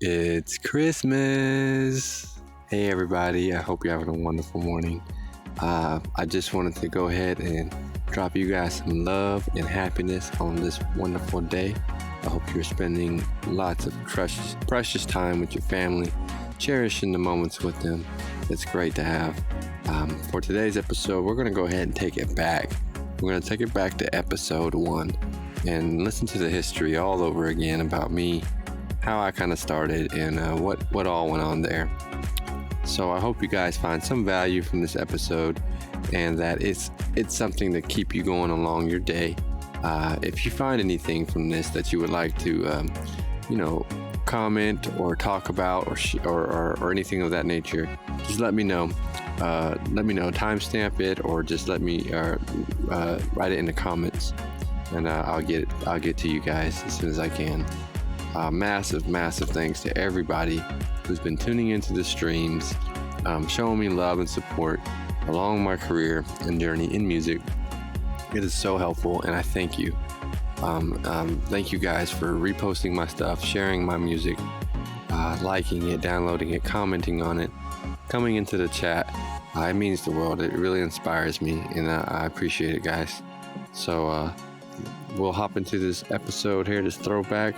It's Christmas. Hey, everybody. I hope you're having a wonderful morning. I just wanted to go ahead and drop you guys some love and happiness on this wonderful day. I hope you're spending lots of precious time with your family, cherishing the moments with them. It's great to have. For today's episode, we're going to go ahead and take it back. We're going to take it back to episode 1 and listen to the history all over again about me, how I kind of started, and what all went on there. So I hope you guys find some value from this episode, and that it's something to keep you going along your day. If you find anything from this that you would like to, comment or talk about or anything of that nature, just let me know. Timestamp it, or just let me write it in the comments, and I'll get to you guys as soon as I can. Massive thanks to everybody who's been tuning into the streams, showing me love and support along my career and journey in music. It is so helpful, and I thank you. Thank you guys for reposting my stuff, sharing my music, liking it, downloading it, commenting on it, coming into the chat. It means the world. It really inspires me, and I appreciate it, guys. So we'll hop into this episode here, this throwback.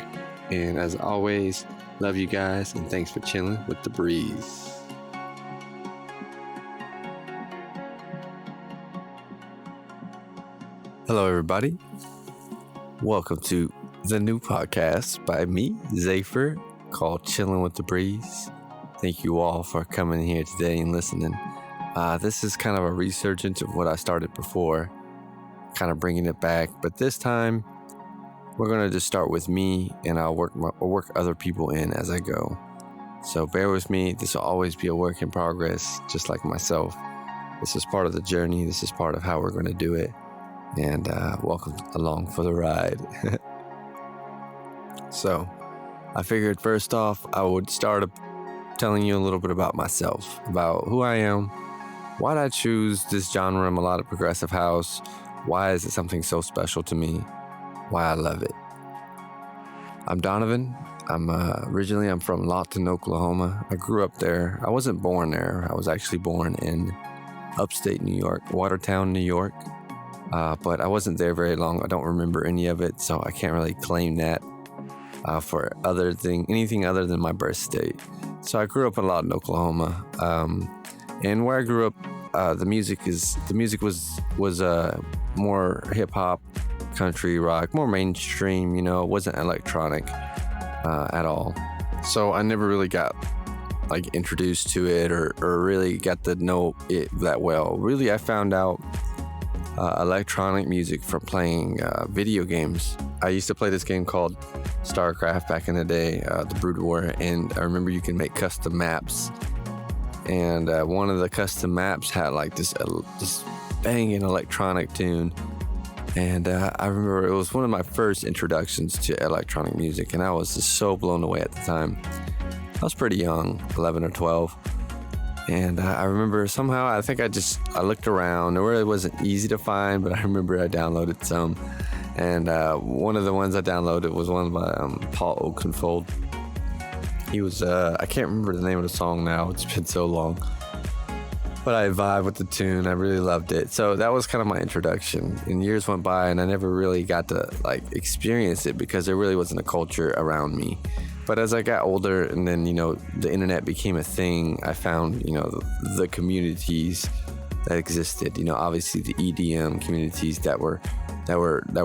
And as always, love you guys, and thanks for chilling with the breeze. Hello, everybody. Welcome to the new podcast by me, Zephyr, called Chillin with the Breeze. Thank you all for coming here today and listening. This is kind of a resurgence of what I started before, kind of bringing it back. But this time, we're going to just start with me, and I'll work other people in as I go. So bear with me. This will always be a work in progress, just like myself. This is part of the journey. This is part of how we're going to do it. And welcome along for the ride. So I figured first off, I would start telling you a little bit about myself, about who I am, why did I choose this genre, melodic progressive house, why is it something so special to me, why I love it. I'm Donovan. I'm from Lawton, Oklahoma. I grew up there. I wasn't born there. I was actually born in upstate New York, Watertown, New York. But I wasn't there very long. I don't remember any of it, so I can't really claim that for anything other than my birth state. So I grew up in Lawton, Oklahoma, and where I grew up, the music was more hip hop, country rock, more mainstream. It wasn't electronic at all. So I never really got introduced to it or really got to know it that well. Really, I found out electronic music from playing video games. I used to play this game called StarCraft back in the day, the Brood War, and I remember you can make custom maps. And one of the custom maps had this banging electronic tune. And I remember it was one of my first introductions to electronic music, and I was just so blown away at the time. I was pretty young, 11 or 12. And I remember somehow, I looked around. It really wasn't easy to find, but I remember I downloaded some. And one of the ones I downloaded was one by Paul Oakenfold. He was, I can't remember the name of the song now. It's been so long. But I vibed with the tune. I really loved it. So that was kind of my introduction. And years went by, and I never really got to experience it because there really wasn't a culture around me. But as I got older, and then the internet became a thing, I found the communities that existed. Obviously the EDM communities that were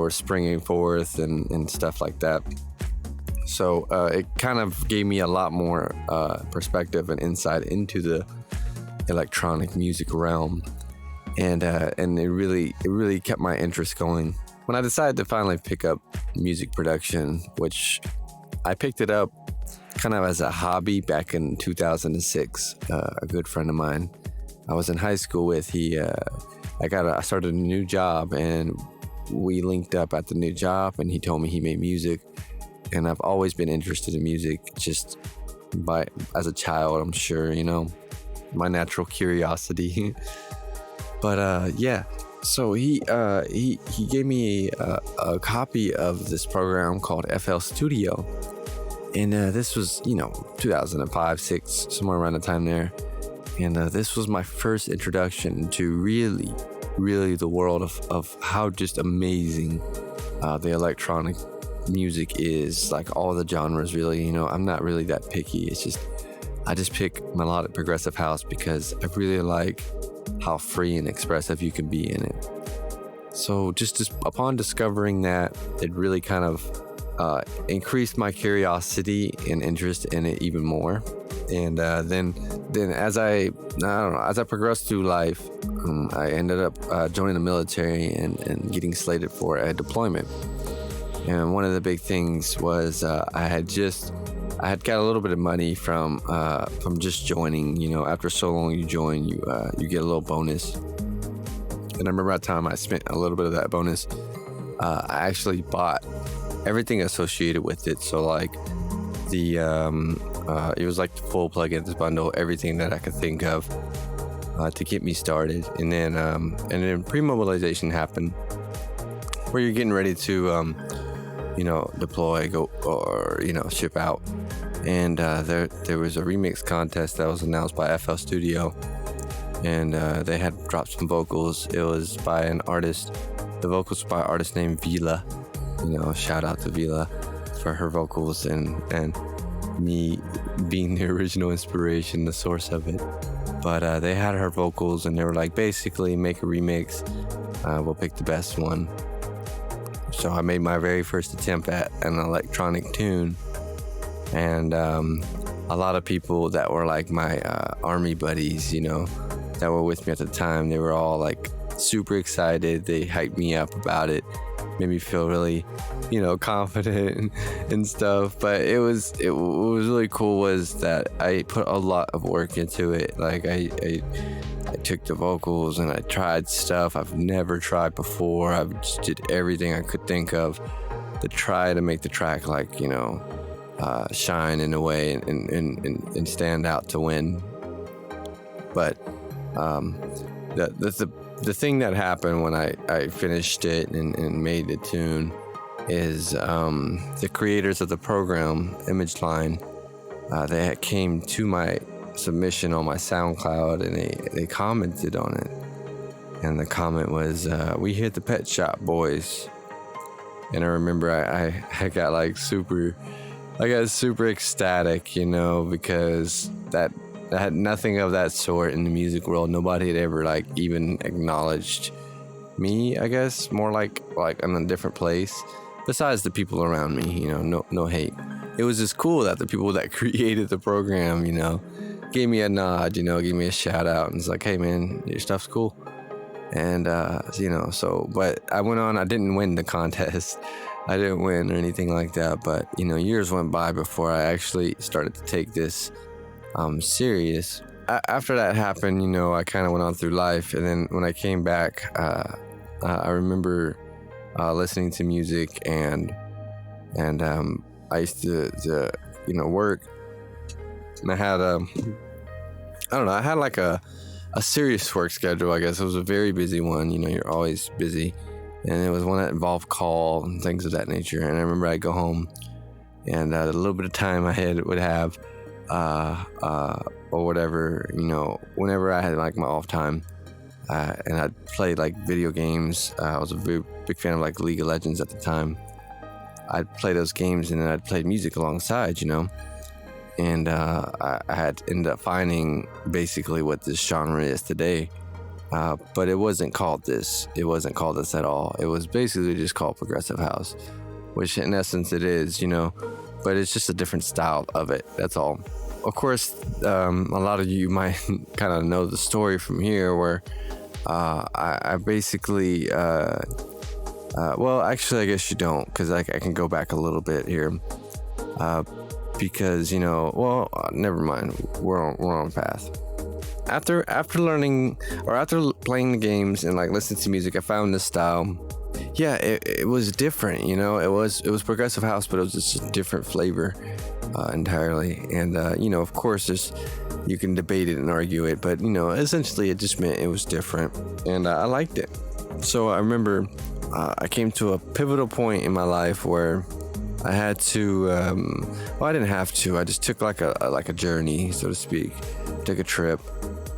springing forth and stuff like that. So it kind of gave me a lot more perspective and insight into the electronic music realm, and it really kept my interest going. When I decided to finally pick up music production, which I picked it up kind of as a hobby back in 2006. A good friend of mine I was in high school with, I started a new job, and we linked up at the new job, and he told me he made music. And I've always been interested in music, just as a child, I'm sure, my natural curiosity. But so he gave me a copy of this program called FL Studio, And this was, 2005, 6, somewhere around the time there. And this was my first introduction to really the world of how just amazing the electronic music is. Like all the genres, really. I'm not really that picky. It's just, I just pick melodic progressive house because I really like how free and expressive you can be in it. So just upon discovering that, it really kind of increased my curiosity and interest in it even more. And then as I progressed through life, I ended up joining the military and getting slated for a deployment. And one of the big things was I had got a little bit of money from just joining. After so long you join, you get a little bonus. And I remember that time I spent a little bit of that bonus. I actually bought everything associated with it. So like it was like the full plugins bundle, everything that I could think of to get me started. And then pre-mobilization happened, where you're getting ready to deploy, go, or ship out. And there was a remix contest that was announced by FL Studio, and they had dropped some vocals. It was by an artist. The vocals were by an artist named Vila. Shout out to Vila for her vocals and me being the original inspiration, the source of it. But they had her vocals, and they were like, basically make a remix. We'll pick the best one. So I made my very first attempt at an electronic tune, and a lot of people that were like my army buddies, that were with me at the time, they were all like super excited. They hyped me up about it, made me feel really, confident and stuff. But what was really cool was that I put a lot of work into it. Like I took the vocals and I tried stuff I've never tried before. I just did everything I could think of to try to make the track like, shine in a way and stand out to win. But the thing that happened when I finished it and made the tune is the creators of the program, Image Line, they came to my submission on my SoundCloud, and they commented on it. And the comment was, "We hit the pet shop, boys." And I remember I got super ecstatic, because that had nothing of that sort in the music world. Nobody had ever even acknowledged me, I guess, more like in a different place, besides the people around me. No hate. It was just cool that the people that created the program, gave me a nod, gave me a shout out, and it's like, hey man, your stuff's cool. And but I went on. I didn't win the contest. I didn't win or anything like that, but years went by before I actually started to take this serious. After that happened, I kind of went on through life, and then when I came back, I remember listening to music, and I used to work, and I had I had like a serious work schedule, I guess. It was a very busy one. You're always busy, and it was one that involved call and things of that nature. And I remember I'd go home, and the little bit of time I would have, or whatever, whenever I had like my off time, and I'd play like video games. I was a very big fan of like League of Legends at the time. I'd play those games, and then I'd play music alongside, and I had ended up finding basically what this genre is today. But it wasn't called this. It wasn't called this at all. It was basically just called progressive house, which in essence it is, but it's just a different style of it. That's all. Of course, a lot of you might kind of know the story from here, where I basically, well, actually, I guess you don't, because I can go back a little bit here, because never mind. We're on path. After learning, or after playing the games and listening to music, I found this style. Yeah, it was different. It was progressive house, but it was just a different flavor entirely. And of course, you can debate it and argue it, but essentially it just meant it was different, and I liked it. So I remember I came to a pivotal point in my life where I had to, I didn't have to. I just took like a journey, so to speak. Took a trip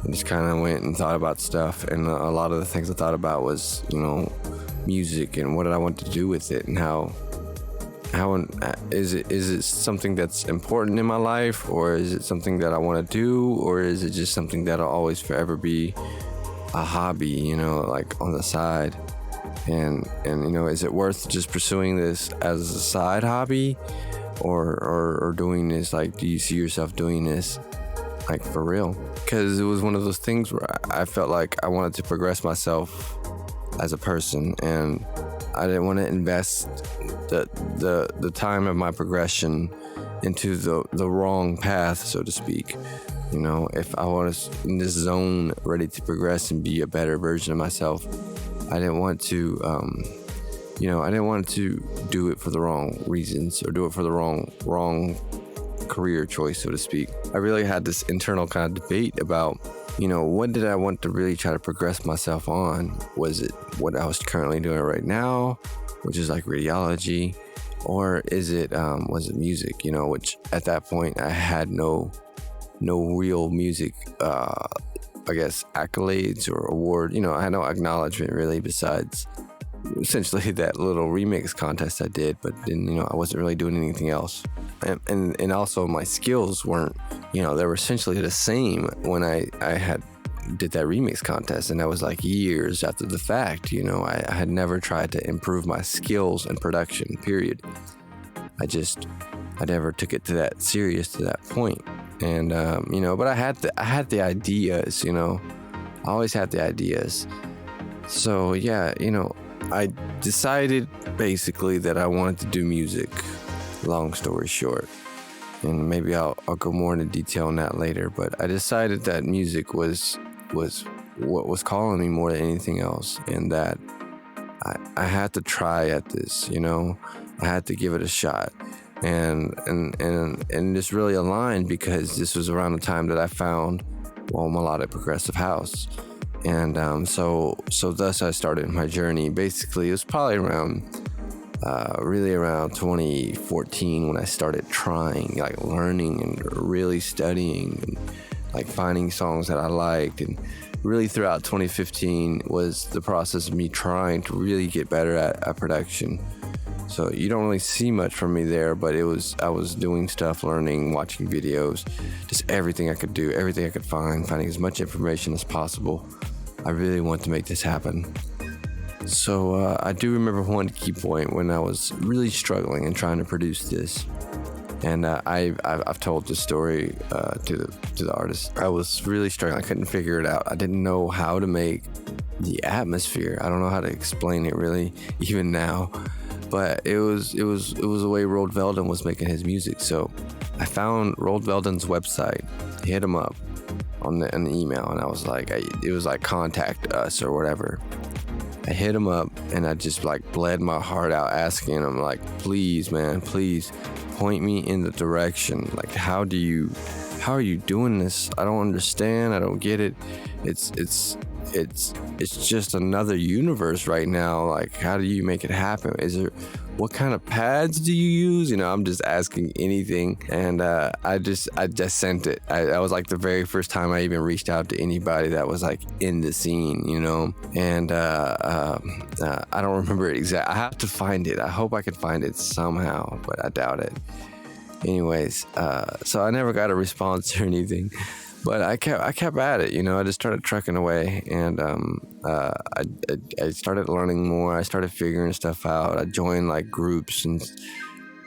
and just kind of went and thought about stuff. And a lot of the things I thought about was, music and what did I want to do with it, and how is it something that's important in my life, or is it something that I want to do, or is it just something that'll always forever be a hobby, like on the side? And is it worth just pursuing this as a side hobby, or doing this, like, do you see yourself doing this like for real? Because it was one of those things where I felt like I wanted to progress myself as a person, and I didn't want to invest the time of my progression into the wrong path, so to speak. If I was in this zone ready to progress and be a better version of myself, I didn't want to, I didn't want to do it for the wrong reasons, or do it for the wrong career choice, so to speak. I really had this internal kind of debate about, what did I want to really try to progress myself on? Was it what I was currently doing right now, which is like radiology, or was it music? Which at that point I had no real music, I guess, accolades or award. I had no acknowledgement really, besides essentially that little remix contest I did. But then, I wasn't really doing anything else. And also my skills weren't, they were essentially the same when I did that remix contest, and that was like years after the fact. I had never tried to improve my skills in production, period. I never took it to that serious to that point. And but I had the ideas. I always had the ideas. So yeah, I decided basically that I wanted to do music. Long story short, and maybe I'll go more into detail on that later. But I decided that music was what was calling me more than anything else, and that I had to try at this. I had to give it a shot. And this really aligned because this was around the time that I found melodic progressive house, and so thus I started my journey. Basically, it was probably around 2014 when I started trying, like learning and really studying, and like finding songs that I liked. And really throughout 2015 was the process of me trying to really get better at production. So you don't really see much from me there, but I was doing stuff, learning, watching videos, just everything I could do, everything I could finding as much information as possible. I really want to make this happen. So I do remember one key point when I was really struggling and trying to produce this. And I've told this story to the artist. I was really struggling. I couldn't figure it out. I didn't know how to make the atmosphere. I don't know how to explain it really, even now. But it was the way Roald Veldon was making his music. So I found Roald Veldon's website, hit him up on an email, and I was like, it was like contact us or whatever. I hit him up and I just like bled my heart out, asking him like, please, man, please point me in the direction. Like, how are you doing this? I don't understand. I don't get it. It's just another universe right now. Like, how do you make it happen? What kind of pads do you use? I'm just asking anything. And I just sent it. I was like the very first time I even reached out to anybody that was like in the scene, and I don't remember it exactly. I have to find it. I hope I can find it somehow, but I doubt it. Anyways, so I never got a response or anything. But I kept at it, I just started trucking away, and I started learning more. I started figuring stuff out. I joined like groups and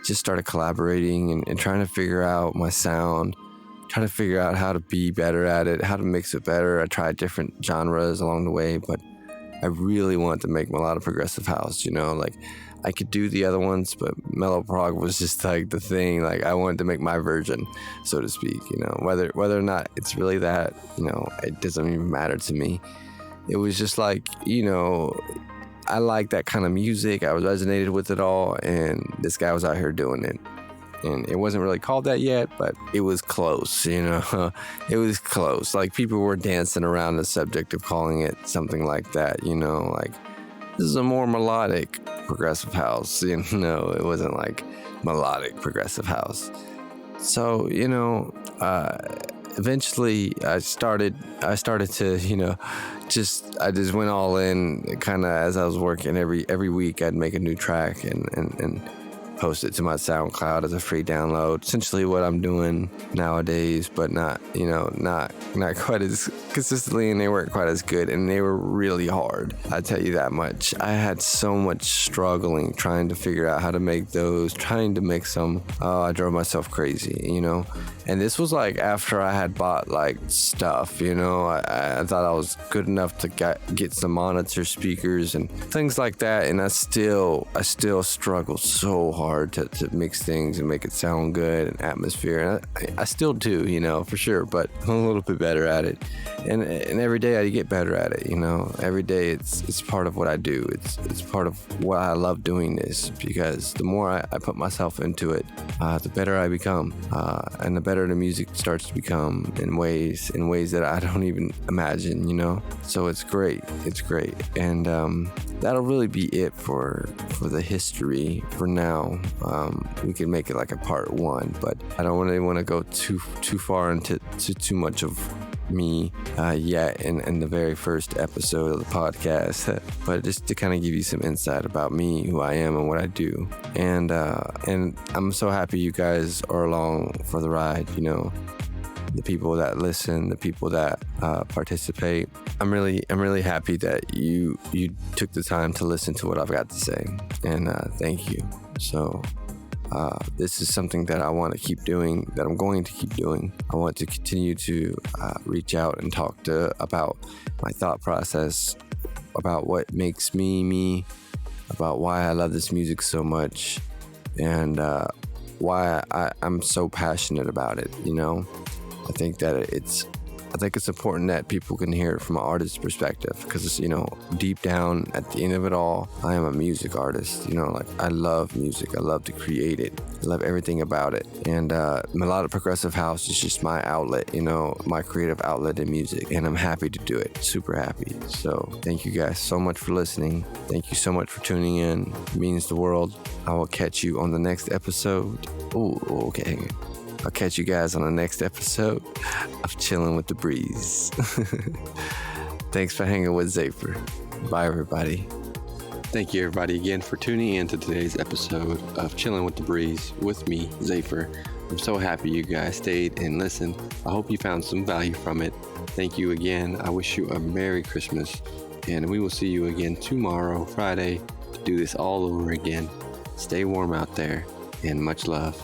just started collaborating and trying to figure out my sound, trying to figure out how to be better at it, how to mix it better. I tried different genres along the way, but I really wanted to make melodic progressive house, like I could do the other ones, but mellow prog was just like the thing. Like I wanted to make my version, so to speak, whether or not it's really that, it doesn't even matter to me. It was just like, I like that kind of music. I resonated with it all, and this guy was out here doing it. And it wasn't really called that yet, but it was close, it was close. Like people were dancing around the subject of calling it something like that, like this is a more melodic progressive house. It wasn't like melodic progressive house. So, eventually I started to, I just went all in kind of as I was working. Every week I'd make a new track and post it to my Soundcloud as a free download. Essentially what I'm doing nowadays, but not quite as consistently, and they weren't quite as good, and they were really hard. I tell you that much. I had so much struggling trying to figure out how to make those, trying to mix them. I drove myself crazy, and this was like after I had bought like stuff, I thought I was good enough to get some monitor speakers and things like that, and I still struggled so hard to mix things and make it sound good and atmosphere. And I still do, for sure, but I'm a little bit better at it. And every day I get better at it, Every day it's part of what I do. It's part of why I love doing this, because the more I put myself into it, the better I become, and the better the music starts to become in ways that I don't even imagine, So it's great. And that'll really be it for the history for now. We can make it like a part 1, but I don't really want to go too far into too much of me yet in the very first episode of the podcast, but just to kind of give you some insight about me, who I am, and what I do. And I'm so happy you guys are along for the ride. The people that listen, the people that participate. I'm really happy that you took the time to listen to what I've got to say, and thank you. So this is something that I want to keep doing, that I'm going to keep doing. I want to continue to reach out and talk about my thought process, about what makes me, about why I love this music so much, and why I'm so passionate about it. I think that it's important that people can hear it from an artist's perspective, because deep down at the end of it all, I am a music artist. I love music. I love to create it. I love everything about it. And melodic progressive house is just my outlet, my creative outlet in music, and I'm happy to do it. Super happy. So thank you guys so much for listening. Thank you so much for tuning in. It means the world. I will catch you on the next episode. Oh, okay. I'll catch you guys on the next episode of Chillin' with the Breeze. Thanks for hanging with Zafer. Bye, everybody. Thank you, everybody, again for tuning in to today's episode of Chillin' with the Breeze with me, Zafer. I'm so happy you guys stayed and listened. I hope you found some value from it. Thank you again. I wish you a Merry Christmas, and we will see you again tomorrow, Friday, to do this all over again. Stay warm out there, and much love.